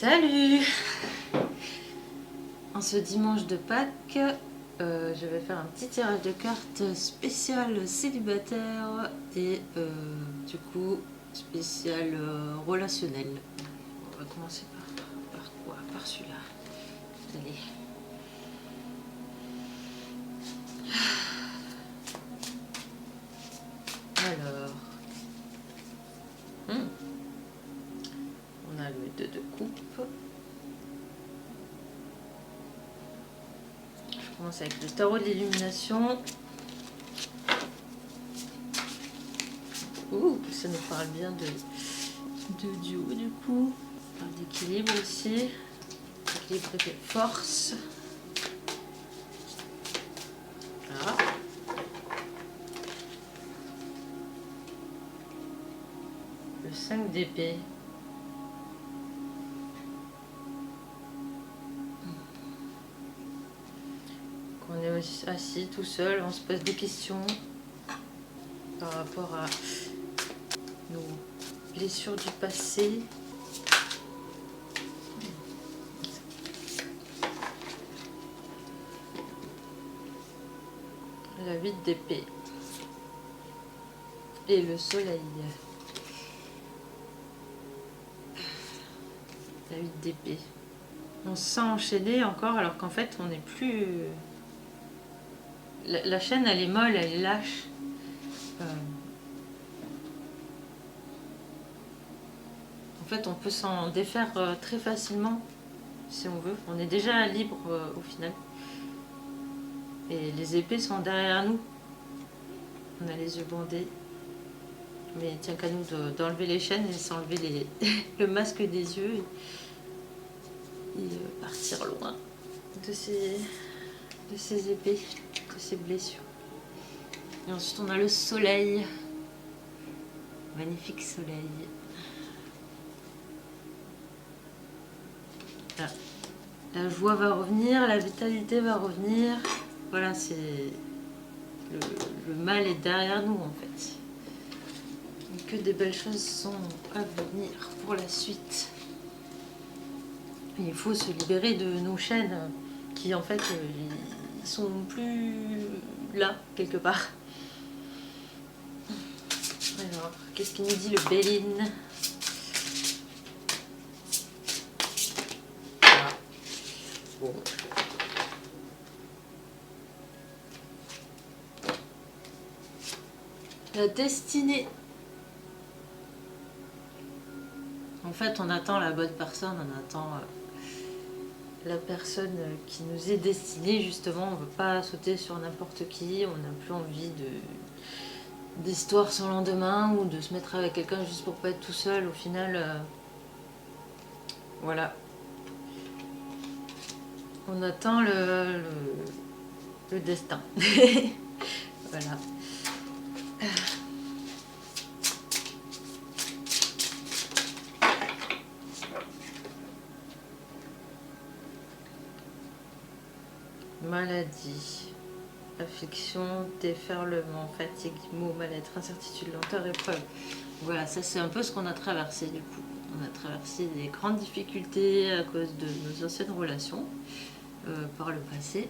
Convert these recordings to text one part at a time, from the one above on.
Salut! En ce dimanche de Pâques, je vais faire un petit tirage de cartes spécial célibataire et du coup spécial relationnel. On va commencer par quoi? Par celui-là. Allez. Alors, on a le 2 de coupe. Je commence avec le tarot de l'illumination. Ouh, ça nous parle bien de duo du coup. On parle d'équilibre aussi. Équilibre et de force. Voilà. Le 5 d'épée. On est aussi assis tout seul, on se pose des questions par rapport à nos blessures du passé. La 8 d'épée et le soleil. La 8 d'épée. On se sent enchaîné encore alors qu'en fait on n'est plus... La chaîne elle est molle, elle est lâche. En fait on peut s'en défaire très facilement si on veut. On est déjà libre au final. Et les épées sont derrière nous. On a les yeux bandés. Mais il tient qu'à nous d'enlever les chaînes et s'enlever le masque des yeux et partir loin de ces épées, de ces blessures. Et ensuite on a le soleil. Magnifique soleil. Là. La joie va revenir, la vitalité va revenir. Voilà, c'est... Le mal est derrière nous en fait. Et que des belles choses sont à venir pour la suite. Et il faut se libérer de nos chaînes qui en fait ils sont plus là quelque part. Alors, qu'est-ce qu'il nous dit le Béline? Ah. Bon. La destinée. En fait, on attend la bonne personne, on attend la personne qui nous est destinée, justement. On ne veut pas sauter sur n'importe qui, on n'a plus envie d'histoire sans lendemain ou de se mettre avec quelqu'un juste pour pas être tout seul. Au final, voilà. On attend le destin. Voilà. Maladie, affliction, déferlement, fatigue, maux, mal-être, incertitude, lenteur, épreuve. Voilà, ça c'est un peu ce qu'on a traversé du coup. On a traversé des grandes difficultés à cause de nos anciennes relations par le passé.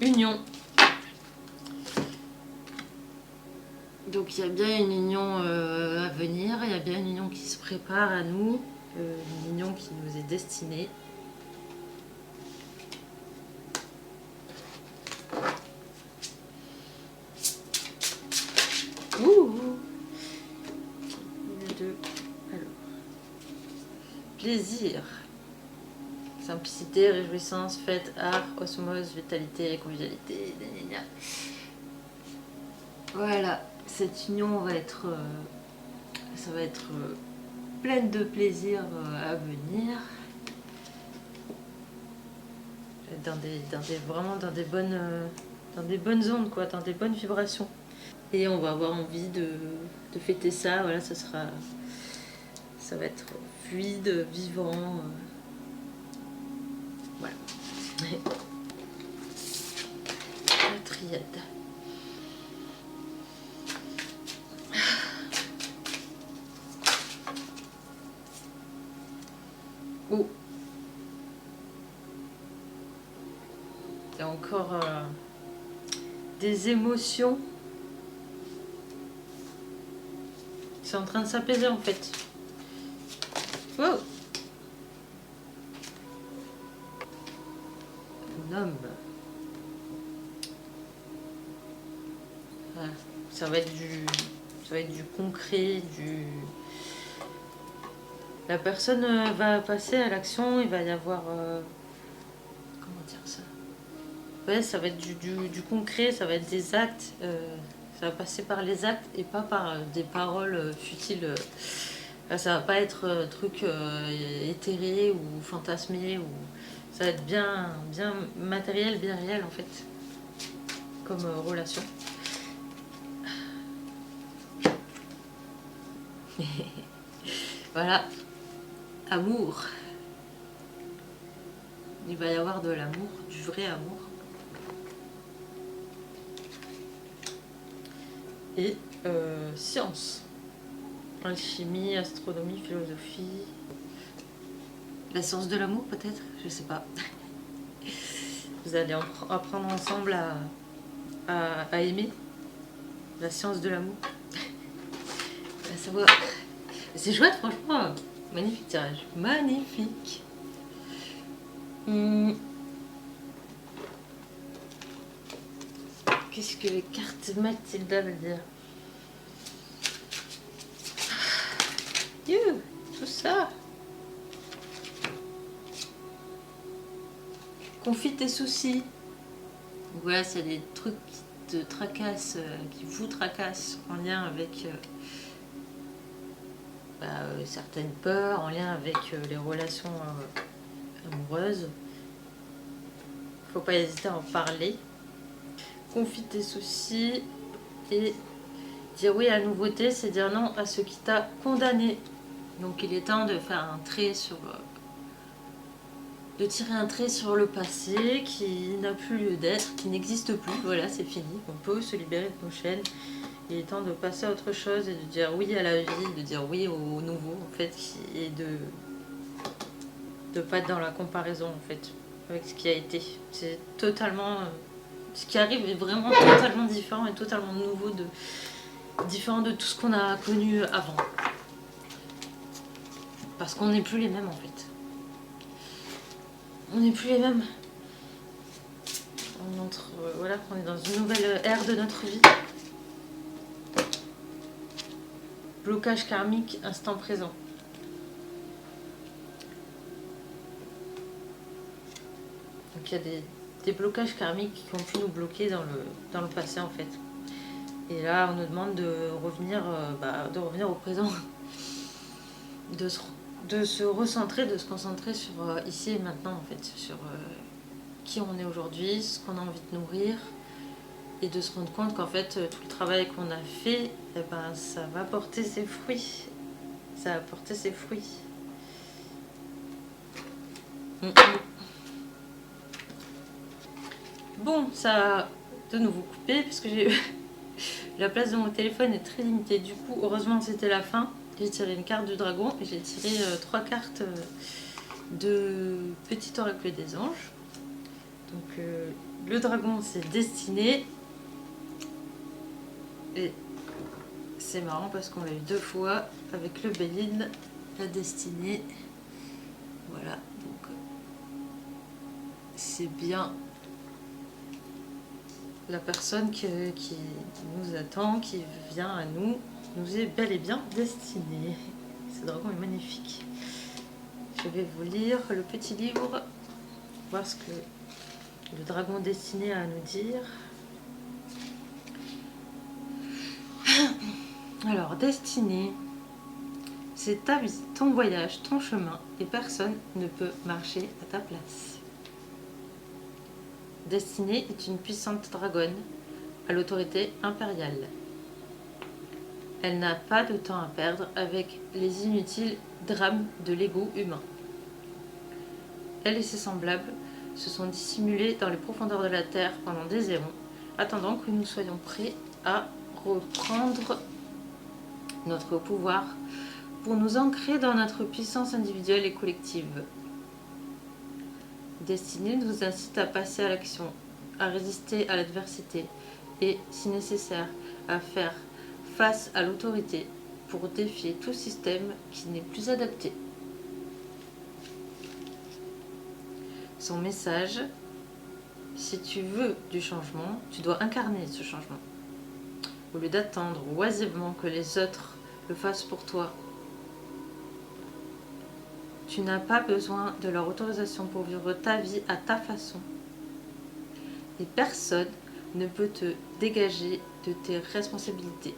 Union. Donc il y a bien une union à venir, il y a bien une union qui se prépare à nous, une union qui nous est destinée. Ouh. Les deux. Alors. Plaisir. Simplicité, réjouissance, fête, art, osmose, vitalité, convivialité. Voilà. Cette union va être, ça va être pleine de plaisir à venir, vraiment dans des bonnes ondes quoi, dans des bonnes vibrations. Et on va avoir envie de fêter ça. Voilà, ça va être fluide, vivant. Voilà. triade. Oh. Il y a encore des émotions. C'est en train de s'apaiser en fait. Wow. Un homme. Voilà. Ça va être du concret, La personne va passer à l'action, il va y avoir... comment dire ça? Ouais, ça va être du concret, ça va être des actes. Ça va passer par les actes et pas par des paroles futiles. Ça va pas être truc éthéré ou fantasmé. Ça va être bien matériel, bien réel en fait. Comme relation. Voilà. Amour. Il va y avoir de l'amour, du vrai amour. Et science. Alchimie, astronomie, philosophie. La science de l'amour peut-être? Je sais pas. Vous allez apprendre ensemble à aimer. La science de l'amour. À savoir. C'est chouette franchement. Magnifique tirage. Magnifique. Qu'est-ce que les cartes Mathilda veulent dire? Tout ça. Confie tes soucis. Voilà, c'est des trucs qui te tracassent, qui vous tracassent en lien avec certaines peurs, en lien avec les relations amoureuses. Faut pas hésiter à en parler. Confie tes soucis et dire oui à la nouveauté, c'est dire non à ce qui t'a condamné. Donc il est temps de faire un trait sur... de tirer un trait sur le passé qui n'a plus lieu d'être, qui n'existe plus. Voilà, c'est fini. On peut se libérer de nos chaînes. Il est temps de passer à autre chose et de dire oui à la vie, de dire oui au nouveau en fait, et de pas être dans la comparaison en fait avec ce qui a été. C'est totalement... ce qui arrive est vraiment totalement différent et totalement nouveau, différent de tout ce qu'on a connu avant. Parce qu'on n'est plus les mêmes en fait. On n'est plus les mêmes. Voilà, on est dans une nouvelle ère de notre vie. Blocage karmique, instant présent. Donc il y a des blocages karmiques qui ont pu nous bloquer dans le passé en fait. Et là on nous demande de revenir au présent. De se recentrer, de se concentrer sur ici et maintenant en fait. Sur qui on est aujourd'hui, ce qu'on a envie de nourrir. Et de se rendre compte qu'en fait tout le travail qu'on a fait, eh ben, ça va porter ses fruits. Ça va porter ses fruits. Bon, ça a de nouveau coupé parce que j'ai la place de mon téléphone est très limitée. Du coup, heureusement c'était la fin. J'ai tiré une carte du dragon et j'ai tiré 3 cartes de Petit Oracle des Anges. Donc le dragon c'est Destinée. Et c'est marrant parce qu'on l'a eu 2 fois avec le Béline, la Destinée. Voilà, donc c'est bien la personne qui nous attend, qui vient à nous est bel et bien destinée. Ce dragon est magnifique. Je vais vous lire le petit livre, voir ce que le dragon destiné a à nous dire. Alors, destinée, c'est ta vie, ton voyage, ton chemin, et personne ne peut marcher à ta place. Destinée est une puissante dragonne à l'autorité impériale. Elle n'a pas de temps à perdre avec les inutiles drames de l'ego humain. Elle et ses semblables se sont dissimulés dans les profondeurs de la terre pendant des éons, attendant que nous soyons prêts à reprendre notre pouvoir pour nous ancrer dans notre puissance individuelle et collective. Destinée nous incite à passer à l'action, à résister à l'adversité et, si nécessaire, à faire face à l'autorité pour défier tout système qui n'est plus adapté. Son message: si tu veux du changement, tu dois incarner ce changement. Au lieu d'attendre oisivement que les autres le fassent pour toi, tu n'as pas besoin de leur autorisation pour vivre ta vie à ta façon. Et personne ne peut te dégager de tes responsabilités.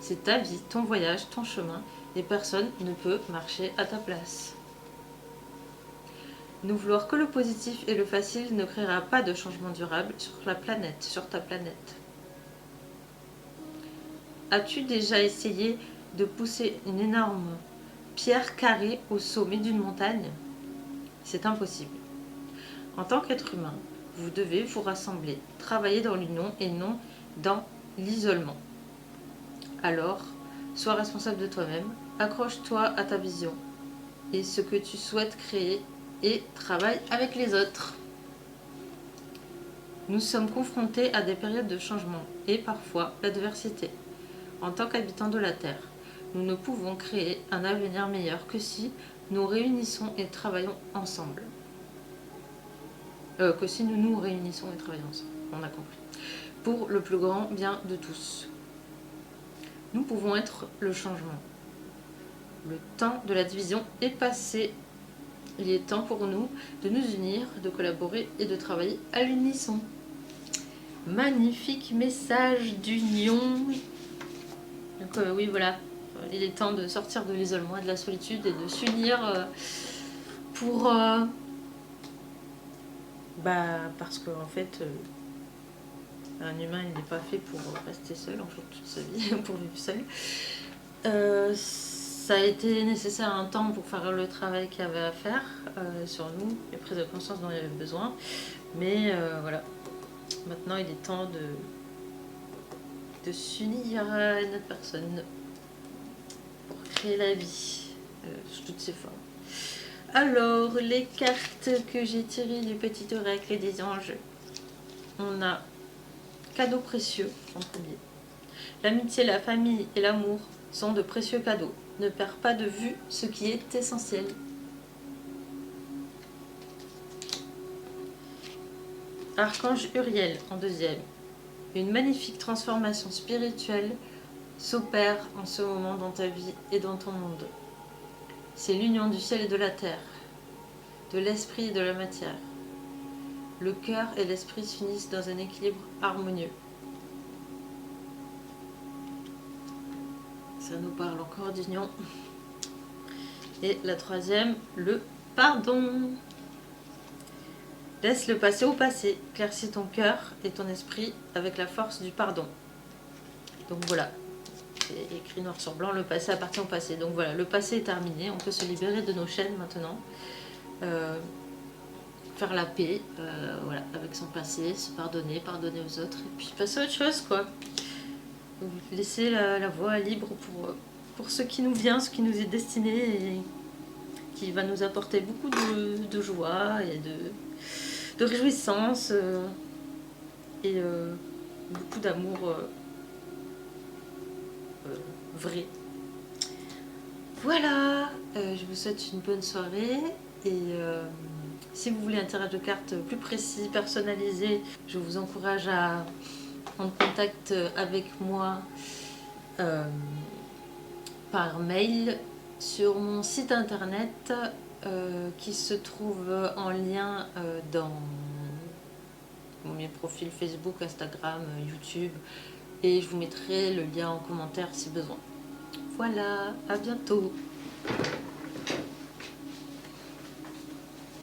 C'est ta vie, ton voyage, ton chemin, et personne ne peut marcher à ta place. Ne vouloir que le positif et le facile ne créera pas de changement durable sur la planète, sur ta planète. As-tu déjà essayé de pousser une énorme pierre carrée au sommet d'une montagne? C'est impossible. En tant qu'être humain, vous devez vous rassembler, travailler dans l'union et non dans l'isolement. Alors, sois responsable de toi-même, accroche-toi à ta vision et ce que tu souhaites créer et travaille avec les autres. Nous sommes confrontés à des périodes de changement et parfois l'adversité. En tant qu'habitants de la Terre, nous ne pouvons créer un avenir meilleur que si nous réunissons et travaillons ensemble. Que si nous nous réunissons et travaillons ensemble, on a compris. Pour le plus grand bien de tous. Nous pouvons être le changement. Le temps de la division est passé. Il est temps pour nous de nous unir, de collaborer et de travailler à l'unisson. Magnifique message d'union. Donc oui, voilà. Il est temps de sortir de l'isolement et de la solitude et de s'unir pour... parce qu'en fait, un humain, il n'est pas fait pour rester seul, en fait, toute sa vie, pour vivre seul. Ça a été nécessaire un temps pour faire le travail qu'il y avait à faire sur nous, les prises de conscience dont il y avait besoin. Mais voilà, maintenant il est temps de s'unir à une autre personne pour créer la vie sous toutes ses formes. Alors, les cartes que j'ai tirées du petit oracle des anges. On a cadeaux précieux en premier. L'amitié, la famille et l'amour sont de précieux cadeaux. Ne perds pas de vue ce qui est essentiel. Archange Uriel en deuxième. Une magnifique transformation spirituelle s'opère en ce moment dans ta vie et dans ton monde. C'est l'union du ciel et de la terre, de l'esprit et de la matière. Le cœur et l'esprit s'unissent dans un équilibre harmonieux. Ça nous parle encore d'union. Et la troisième, le pardon. Laisse le passé au passé. Éclaircis ton cœur et ton esprit avec la force du pardon. Donc voilà, c'est écrit noir sur blanc, le passé appartient au passé. Donc voilà, le passé est terminé, on peut se libérer de nos chaînes maintenant. Faire la paix voilà, avec son passé, se pardonner, pardonner aux autres, et puis passer à autre chose, quoi. Donc, laisser la voie libre pour ce qui nous vient, ce qui nous est destiné, et qui va nous apporter beaucoup de joie et de réjouissance et beaucoup d'amour vrai. Voilà, je vous souhaite une bonne soirée et si vous voulez un tirage de cartes plus précis, personnalisé, je vous encourage à prendre contact avec moi par mail sur mon site internet qui se trouve en lien dans mes profils Facebook, Instagram, YouTube, et je vous mettrai le lien en commentaire si besoin. Voilà, à bientôt.